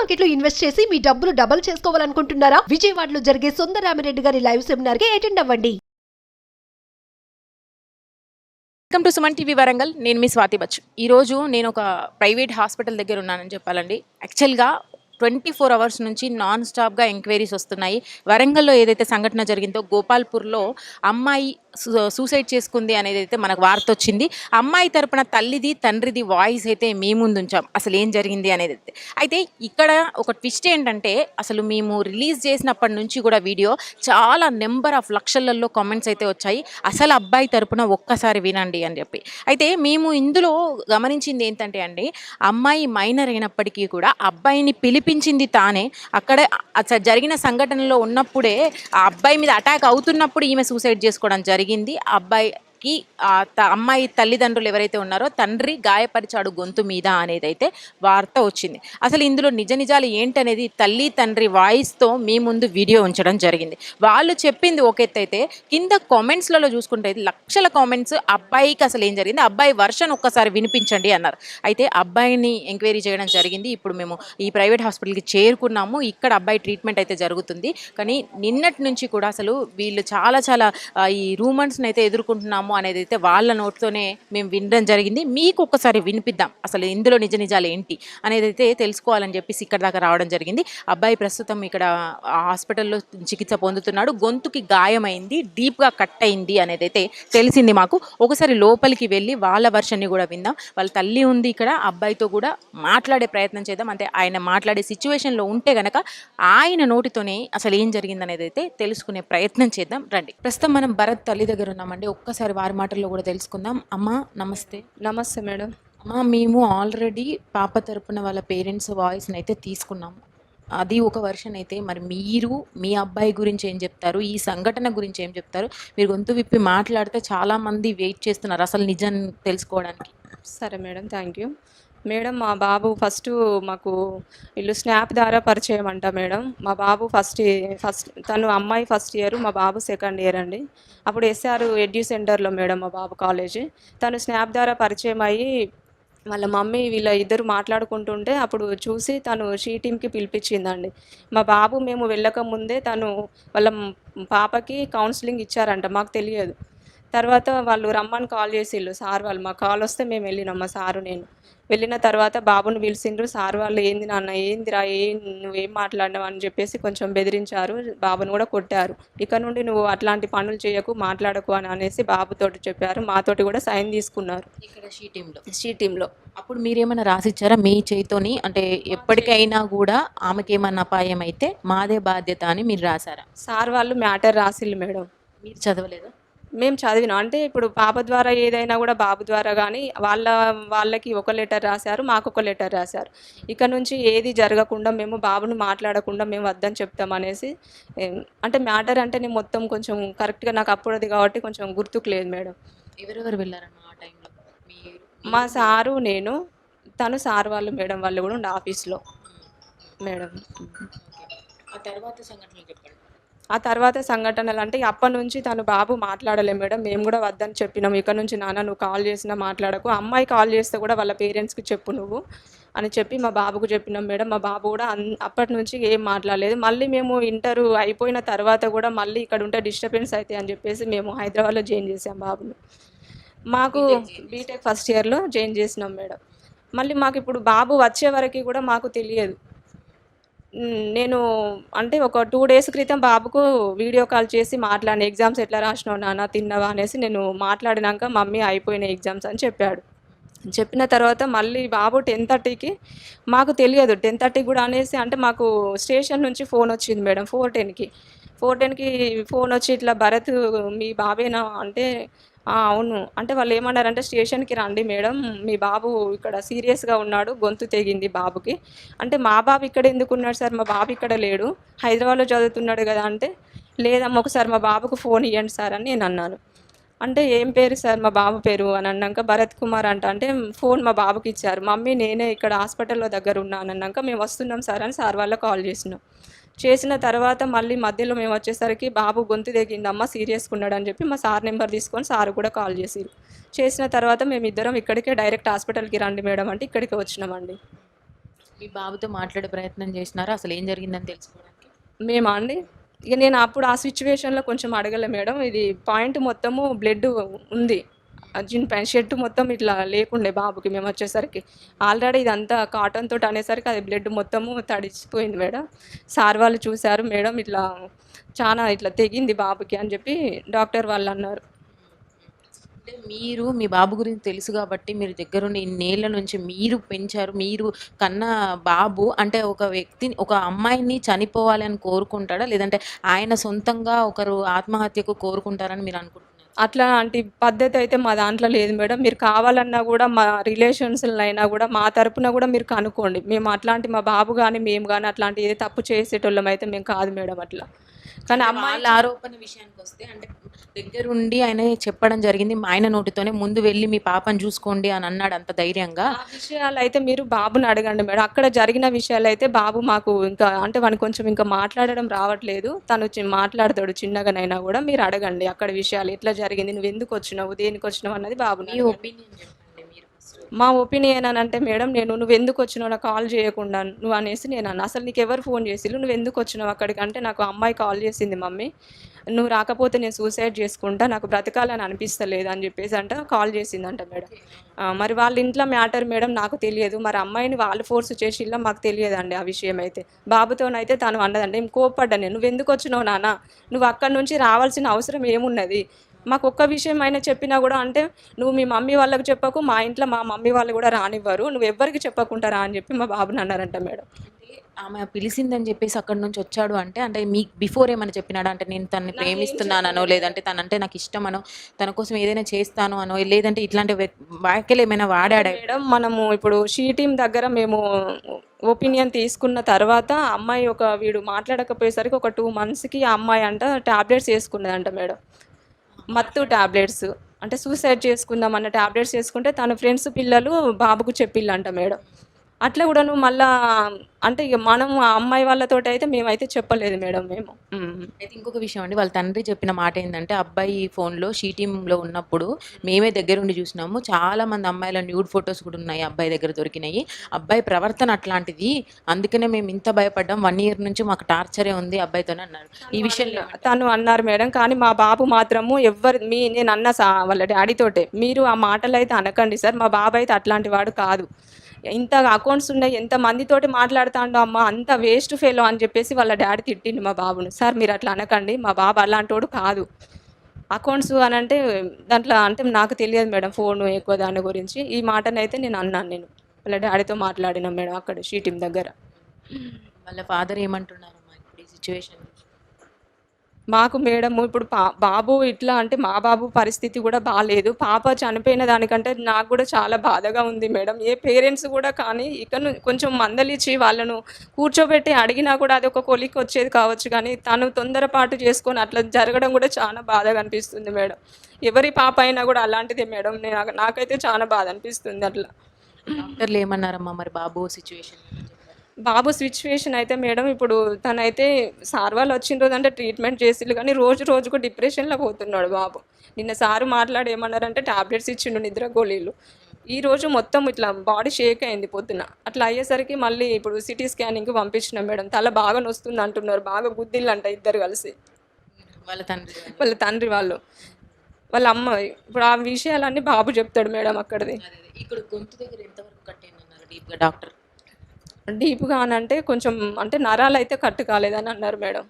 Market లో invest చేసి మీ డబ్బులు డబుల్ చేసుకోవాలనుకుంటున్నారా? విజయవాడలో జరిగే సుందరరామిరెడ్డి గారి లైవ్ సెమినార్ కి అటెండ్ అవ్వండి. Welcome to Suman TV Warangal. నేను మీ స్వాతి బచ్చు. ఈరోజు నేను ఒక ప్రైవేట్ హాస్పిటల్ దగ్గర ఉన్నానని చెప్పాలండి. యాక్చువల్గా 24 అవర్స్ నుంచి నాన్ స్టాప్గా ఎంక్వైరీస్ వస్తున్నాయి. వరంగల్లో ఏదైతే సంఘటన జరిగిందో గోపాల్పూర్లో అమ్మాయి సూసైడ్ చేసుకుంది అనేది అయితే మనకు వార్త వచ్చింది. అమ్మాయి తరపున తల్లిది తండ్రిది వాయిస్ అయితే మీ ముందు ఉంచాం, అసలు ఏం జరిగింది అనేది. అయితే ఇక్కడ ఒక ట్విస్ట్ ఏంటంటే, అసలు మేము రిలీజ్ చేసినప్పటి నుంచి కూడా వీడియో చాలా నెంబర్ ఆఫ్ లక్షలలో కామెంట్స్ అయితే వచ్చాయి, అసలు అబ్బాయి తరపున ఒక్కసారి వినండి అని చెప్పి. అయితే మేము ఇందులో గమనించింది ఏంటంటే అండి, అమ్మాయి మైనర్ అయినప్పటికీ కూడా అబ్బాయిని పిలిపించింది తానే. అక్కడ అసలు జరిగిన సంఘటనలో ఉన్నప్పుడే ఆ అబ్బాయి మీద అటాక్ అవుతున్నప్పుడు ఈమె సూసైడ్ చేసుకోవడం జరిగింది. అబ్బాయికి అమ్మాయి తల్లిదండ్రులు ఎవరైతే ఉన్నారో తండ్రి గాయపరిచాడు గొంతు మీద అనేది అయితే వార్త వచ్చింది. అసలు ఇందులో నిజ నిజాలు ఏంటనేది తల్లి తండ్రి వాయిస్తో మీ ముందు వీడియో ఉంచడం జరిగింది. వాళ్ళు చెప్పింది ఒక ఎత్తు అయితే, కింద కామెంట్స్లలో చూసుకుంటే లక్షల కామెంట్స్ అబ్బాయికి అసలు ఏం జరిగింది, అబ్బాయి వర్షన్ ఒక్కసారి వినిపించండి అన్నారు. అయితే అబ్బాయిని ఎంక్వైరీ చేయడం జరిగింది. ఇప్పుడు మేము ఈ ప్రైవేట్ హాస్పిటల్కి చేరుకున్నాము. ఇక్కడ అబ్బాయి ట్రీట్మెంట్ అయితే జరుగుతుంది. కానీ నిన్నటి నుంచి కూడా అసలు వీళ్ళు చాలా ఈ రూమర్స్ని అయితే ఎదుర్కొంటున్నాము అనేది అయితే వాళ్ళ నోట్తోనే మేము వినడం జరిగింది. మీకు ఒక్కసారి వినిపిద్దాం అసలు ఇందులో నిజ నిజాలు ఏంటి అనేది అయితే తెలుసుకోవాలని చెప్పేసి ఇక్కడ దాకా రావడం జరిగింది. అబ్బాయి ప్రస్తుతం ఇక్కడ హాస్పిటల్లో చికిత్స పొందుతున్నాడు. గొంతుకి గాయమైంది, డీప్గా కట్ అయింది అనేది అయితే తెలిసింది మాకు. ఒకసారి లోపలికి వెళ్ళి వాళ్ళ వర్షన్ని కూడా విందాం. వాళ్ళ తల్లి ఉంది ఇక్కడ, అబ్బాయితో కూడా మాట్లాడే ప్రయత్నం చేద్దాం. అంటే ఆయన మాట్లాడే సిచ్యువేషన్లో ఉంటే గనక ఆయన నోటితోనే అసలు ఏం జరిగింది అనేది అయితే తెలుసుకునే ప్రయత్నం చేద్దాం రండి. ప్రస్తుతం మనం భరత్ తల్లి దగ్గర ఉన్నామండి. ఒక్కసారి వారి మాటల్లో కూడా తెలుసుకుందాం. అమ్మ నమస్తే. నమస్తే మేడం. అమ్మ, మేము ఆల్రెడీ పాప తరపున వాళ్ళ పేరెంట్స్ వాయిస్ని అయితే తీసుకున్నాము. అది ఒక వర్షన్ అయితే, మరి మీరు మీ అబ్బాయి గురించి ఏం చెప్తారు, ఈ సంఘటన గురించి ఏం చెప్తారు? మీరు గొంతు విప్పి మాట్లాడితే చాలామంది వెయిట్ చేస్తున్నారు అసలు నిజం తెలుసుకోవడానికి. సరే మేడం, థ్యాంక్ యూ మేడం. మా బాబు ఫస్ట్ మాకు వీళ్ళు స్నాప్ ద్వారా పరిచయం అంట మేడం. మా బాబు ఫస్ట్ తను అమ్మాయి ఫస్ట్ ఇయర్, మా బాబు సెకండ్ ఇయర్ అండి. అప్పుడు ఎస్ఆర్ ఎడ్యూ సెంటర్లో మేడం మా బాబు కాలేజీ. తను స్నాప్ ద్వారా పరిచయం అయ్యి వాళ్ళ మమ్మీ వీళ్ళ ఇద్దరు మాట్లాడుకుంటుంటే అప్పుడు చూసి తను షీ టీమ్కి పిలిపించిందండి. మా బాబు మేము వెళ్ళక ముందే తను వాళ్ళ పాపకి కౌన్సిలింగ్ ఇచ్చారంట, మాకు తెలియదు. తర్వాత వాళ్ళు రమ్మని కాల్ చేసిళ్ళు సార్ వాళ్ళు. మా కాల్ వస్తే మేము వెళ్ళినాం, మా సారు నేను వెళ్ళిన తర్వాత బాబుని పిలిచిండ్రు. సార్ వాళ్ళు ఏంది నాన్న, ఏందిరా, నువ్వేం మాట్లాడినావు అని చెప్పేసి కొంచెం బెదిరించారు. బాబుని కూడా కొట్టారు. ఇక నుండి నువ్వు అట్లాంటి పనులు చేయకు, మాట్లాడకు అని అనేసి బాబుతోటి చెప్పారు. మాతోటి కూడా సైన్ తీసుకున్నారు ఇక్కడ షీ టీంలో. అప్పుడు మీరేమైనా రాసిచ్చారా మీ చేతితోని? అంటే ఎప్పటికైనా కూడా ఆమెకేమన్నా అపాయం అయితే మాదే బాధ్యత అని మీరు రాశారా? సార్ వాళ్ళు మ్యాటర్ రాసిళ్ళు మేడం. మీరు చదవలేదా? మేము చదివినాం. అంటే ఇప్పుడు పాప ద్వారా ఏదైనా కూడా బాబు ద్వారా కానీ వాళ్ళకి ఒక లెటర్ రాశారు, మాకు ఒక లెటర్ రాశారు. ఇక నుంచి ఏది జరగకుండా మేము బాబుని మాట్లాడకుండా మేము వద్దని చెప్తామనేసి. అంటే మ్యాటర్ అంటే నేను మొత్తం కొంచెం కరెక్ట్గా నాకు అప్పుడు అది కాబట్టి కొంచెం గుర్తుకు లేదు మేడం. ఎవరెవరు వెళ్ళారన్న ఆ టైంలో? మా సారు, నేను, తను సార్ వాళ్ళు మేడం వాళ్ళు కూడా ఉండే ఆఫీస్లో మేడం. ఆ తర్వాత సంఘటనలు చెప్పండి. ఆ తర్వాత సంఘటనలు అంటే అప్పటి నుంచి తను బాబు మాట్లాడలే మేడం. మేము కూడా వద్దని చెప్పినాం, ఇక నుంచి నాన్న నువ్వు కాల్ చేసినా మాట్లాడకు, అమ్మాయి కాల్ చేస్తే కూడా వాళ్ళ పేరెంట్స్కి చెప్పు నువ్వు అని చెప్పి మా బాబుకు చెప్పినాం మేడం. మా బాబు కూడా అప్పటి నుంచి ఏం మాట్లాడలేదు. మళ్ళీ మేము ఇంటర్ అయిపోయిన తర్వాత కూడా మళ్ళీ ఇక్కడ ఉంటే డిస్టర్బెన్స్ అవుతాయి అని చెప్పేసి మేము హైదరాబాద్లో జాయిన్ చేసాం బాబుని. మాకు బీటెక్ ఫస్ట్ ఇయర్లో జాయిన్ చేసినాం మేడం. మళ్ళీ మాకు ఇప్పుడు బాబు వచ్చే వరకు కూడా మాకు తెలియదు. నేను అంటే ఒక 2 డేస్ క్రితం బాబుకు వీడియో కాల్ చేసి మాట్లాడిన, ఎగ్జామ్స్ ఎట్లా రాసినావు నాన్న, తిన్నావా అనేసి. నేను మాట్లాడినాక మమ్మీ అయిపోయిన ఎగ్జామ్స్ అని చెప్పాడు. చెప్పిన తర్వాత మళ్ళీ బాబు 10:30కి, మాకు తెలియదు 10:30 కూడా అనేసి. అంటే మాకు స్టేషన్ నుంచి ఫోన్ వచ్చింది మేడం 4:10కి ఫోన్ వచ్చి, ఇట్లా భరత్ మీ బాబేనా అంటే అవును అంటే. వాళ్ళు ఏమన్నారంటే స్టేషన్కి రండి మేడం, మీ బాబు ఇక్కడ సీరియస్గా ఉన్నాడు, గొంతు తెగింది బాబుకి అంటే. మా బాబు ఇక్కడ ఎందుకు ఉన్నాడు సార్, మా బాబు ఇక్కడ లేడు, హైదరాబాద్లో చదువుతున్నాడు కదా అంటే. లేదమ్మా ఒకసారి మా బాబుకు ఫోన్ ఇవ్వండి సార్ అని నేను అన్నాను. అంటే ఏం పేరు సార్, మా బాబు పేరు అని అన్నాక భరత్ కుమార్ అంటే ఫోన్ మా బాబుకి ఇచ్చారు. మమ్మీ నేనే ఇక్కడ హాస్పిటల్లో దగ్గర ఉన్నాను అన్నాక మేము వస్తున్నాం సార్ అని సార్ వాళ్ళకి కాల్ చేసినాం. చేసిన తర్వాత మళ్ళీ మధ్యలో మేము వచ్చేసరికి బాబు గొంతు తెగిందమ్మ, సీరియస్గా ఉన్నాడు అని చెప్పి మా సార్ నెంబర్ తీసుకొని సార్ కూడా కాల్ చేసిన తర్వాత మేమిద్దరం ఇక్కడికే డైరెక్ట్ హాస్పిటల్కి రండి మేడం అంటే ఇక్కడికి వచ్చినామండి. మీ బాబుతో మాట్లాడే ప్రయత్నం చేసినారా అసలు ఏం జరిగిందని తెలుసుకోవడానికి? మేమా అండి? ఇక నేను అప్పుడు ఆ సిచ్యువేషన్‌లో కొంచెం అడగలే మేడం. ఇది పాయింట్ మొత్తము బ్లడ్ ఉంది. జీన్ ప్యాంట్ షర్ట్ మొత్తం ఇట్లా లేకుండే బాబుకి మేమొచ్చేసరికి. ఆల్రెడీ ఇదంతా కాటన్ తోటి అనేసరికి అది బ్లడ్ మొత్తము తడిసిపోయింది మేడం. సార్ వాళ్ళు చూసారు, మేడం ఇట్లా చానా ఇట్లా తెగింది బాబుకి అని చెప్పి డాక్టర్ వాళ్ళన్నారు. అంటే మీరు మీ బాబు గురించి తెలుసు కాబట్టి మీరు దగ్గరుండి ఇన్నేళ్ల నుంచి మీరు పెంచారు. మీరు కన్న బాబు అంటే ఒక వ్యక్తిని ఒక అమ్మాయిని చనిపోవాలి అని కోరుకుంటాడా? లేదంటే ఆయన సొంతంగా ఒకరు ఆత్మహత్యకు కోరుకుంటారని మీరు అనుకుంటున్నారా? అట్లాంటి పద్ధతి అయితే మా దాంట్లో లేదు మేడం. మీరు కావాలన్నా గూడా మా రిలేషన్స్‌లనైనా గూడా మా తరపున గూడా మీరు కనుక్కోండి. మేము అట్లాంటి మా బాబు గాని, మేము గాని అట్లాంటి ఏ తప్పు చేసేటోళ్ళమైతే మేము కాదు మేడం అట్లా. కానీ అంటే అమ్మాయి వాళ్ళ ఆరోపణ విషయానికొస్తే అంటే దగ్గరుండి ఆయన చెప్పడం జరిగింది. ఆయన నోటితోనే ముందు వెళ్లి మీ పాపని చూసుకోండి అని అన్నాడు అంత ధైర్యంగా. ఆ విషయాలైతే మీరు బాబుని అడగండి మేడం. అక్కడ జరిగిన విషయాలైతే బాబు మాకు ఇంకా అంటే వానికి కొంచెం ఇంకా మాట్లాడడం రావట్లేదు. తను మాట్లాడతాడు చిన్నగానైనా గూడా. మీరు అడగండి అక్కడ విషయాలు ఎట్లా జరిగింది? నువ్వెందుకొచ్చినావు? దేనికొచ్చినావు? అన్నది బాబుని మీ అడగండి. ఒపీనియన్ చెప్పండి మీరు ఫస్ట్. మా ఒపీనియన్ అని అంటే మేడం నువ్వెందుకొచ్చినావు? నాకు కాల్ చేయకుండా నువ్వు అనేసి నేనన్నా. అసలు నీకెవరు ఫోన్ చేసిర్రు? నువ్వెందుకొచ్చినావు అక్కడికి? అంటే నాకు ఆ అమ్మాయి కాల్ చేసింది మమ్మీ. నువ్వు రాకపోతే నేను సూసైడ్ చేసుకుంటా. నాకు బ్రతకాలని అనిపిస్తలేదు అని చెప్పేసి కాల్ చేసిందంట మేడం. మరి వాళ్ళ ఇంట్లో మ్యాటర్ మేడం నాకు తెలియదు. మరి అమ్మాయిని వాళ్ళు ఫోర్స్ చేసిల్లా మాకు తెలియదండి ఆ విషయం అయితే. బాబుతోనైతే తను అన్నదండి. నేను కోప్పడ్డా నేను. "నువ్వెందుకొచ్చినావు నాన్న? నువ్వు అక్కడి నుంచి రావాల్సిన అవసరం ఏమున్నది? మాకొక్క విషయం అయినా చెప్పినా గూడా అంటే, "నువ్వు మీ మమ్మీ వాళ్ళకి చెప్పకు, మా ఇంట్లో మా మమ్మీ వాళ్ళు గూడా రానివ్వరు. నువ్వెవ్వరికీ చెప్పకుండా రా" అని చెప్పి మా బాబుని అన్నారంట మేడం. అంటే ఆమె పిలిసిందని చెప్పేసి అక్కడి నుంచి వచ్చాడు అంటే, అంటే మీకు బిఫోర్ ఏమైనా చెప్పినాడా? అంటే నేను తనని నాకేం ప్రేమిస్తున్నాననో, చెప్పలేదు. లేదంటే తనంటే నాకు ఇష్టమనో, తన కోసం ఏదైనా చేస్తాను అనో, లేదంటే ఇట్లాంటి వ్యాఖ్యలు ఏమైనా వాడాడా? మేడం మనము ఇప్పుడు షీ టీమ్ దగ్గర మేము ఒపీనియన్ తీసుకున్న తర్వాత అమ్మాయి వీడు మాట్లాడకపోయేసరికి ఒక 2 మంత్స్‌కి ఆ అమ్మాయి టాబ్లెట్స్ యేసుకున్నదంట మేడం. మత్తు టాబ్లెట్స్. అంటే సూసైడ్ చేసుకుందాం అన్న టాబ్లెట్స్ యేసుకుంటే తన ఫ్రెండ్స్ పిల్లలు బాబుకు చెప్పిల్లంట మేడం. అట్లా గూడాను మళ్ళా అంటే ఇగ మనం ఆ అమ్మాయి వాళ్ళతోటయితే మేమైతే చెప్పలేదు మేడం మేము. అయితే ఇంకొక విషయం అండి, వాళ్ళ తండ్రి చెప్పిన మాట ఏందంటే, అబ్బాయి ఫోన్‌లో షీ టీమ్‌లో ఉన్నప్పుడు మేమే దగ్గరుండి చూసినాము. చాలా మంది అమ్మాయిల న్యూడ్ ఫోటోస్ కూడా ఉన్నాయి అబ్బాయి దగ్గర దొరికినాయి. అబ్బాయి ప్రవర్తన అట్లాంటిది. అందుకనే మేము ఇంత భయపడ్డాం. 1 ఇయర్ నుంచి మాకు టార్చరే ఉంది అబ్బాయితోని అన్నారు. ఈ విషయంలో తను అన్నారు మేడం. కానీ మా బాబు మాత్రము నేనన్నా వాళ్ళ డ్యాడీతోటే. "మీరు ఆ మాటలైతే అనకండి సార్. మా బాబు అయితే అట్లాంటి వాడు కాదు. ఇంత అకౌంట్స్ ఉన్నాయి. ఎంతమందితోటి మాట్లాడుతాండో అమ్మ. అంత వేస్ట్ ఫెలో" అని చెప్పేసి వాళ్ళ డ్యాడీ తిట్టిండు మా బాబుని. "సార్ మీరు అట్లా అనకండి. మా బాబు అలాంటోడు కాదు. అకౌంట్స్ అనంటే దాంట్లో అంటే నాకు తెలియదు మేడం ఫోను ఎక్కువ దాని గురించి. ఈ మాటనైతే నేను అన్నాను నేను. వాళ్ళ డ్యాడీతో మాట్లాడినా మేడం అక్కడ షీ టీమ్ దగ్గర. వాళ్ళ ఫాదర్ ఏమంటున్నారమ్మా ఇప్పుడు ఈ సిట్యుయేషన్? మాకు మేడము ఇప్పుడు బాబు ఇట్లా అంటే మా బాబు పరిస్థితి కూడా బాలేదు. పాప చనిపోయిన దానికంటే నాకు కూడా చాలా బాధగా ఉంది మేడం. ఏ పేరెంట్స్ కూడా కానీ కొంచెం మందలిచ్చి వాళ్ళను కూర్చోబెట్టి అడిగినా కూడా అది ఒక కొలిక్కి వచ్చేది కావచ్చు కానీ, తను తొందరపాటు చేసుకొని అట్లా జరగడం కూడా చాలా బాధగా అనిపిస్తుంది మేడం. ఎవరి పాప అయినా కూడా అలాంటిదే మేడం. నాకైతే చాలా బాధ అనిపిస్తుంది అట్లా. డాక్టర్లు ఏమన్నారమ్మా మరి బాబు సిట్యుయేషన్? బాబు సిచ్యువేషన్ అయితే మేడం ఇప్పుడు తనైతే సార్ వాళ్ళు వచ్చిన రోజంటే ట్రీట్మెంట్ చేసిర్రు కానీ రోజు రోజుకు డిప్రెషన్‌లో పోతున్నాడు బాబు. నిన్న సారు మాట్లాడి ఏమన్నారంటే టాబ్లెట్స్ ఇచ్చిండు నిద్ర గోళీలు. ఈరోజు మొత్తం ఇట్లా బాడీ షేక్ అయింది పొద్దున. అట్లా అయ్యేసరికి మళ్ళీ ఇప్పుడు సిటీ స్కానింగ్‌కి పంపించినాం మేడం. తల బాగా నొస్తుంది అంటున్నారు. బాగా గుద్దిల్లంట ఇద్దరు కలిసి. వాళ్ళ తండ్రి వాళ్ళ తండ్రి వాళ్ళు. వాళ్ళ అమ్మ ఇప్పుడు ఆ విషయాలన్నీ బాబు చెప్తాడు మేడం అక్కడిది. అదే అదే. ఇక్కడ గొంతు దగ్గర ఎంతవరకు కట్టయిందన్నారు డీప్‌గా డాక్టర్? డీప్‌గా అనంటే కొంచెం అంటే నరాలైతే కట్ కాలేదని అన్నారు మేడం.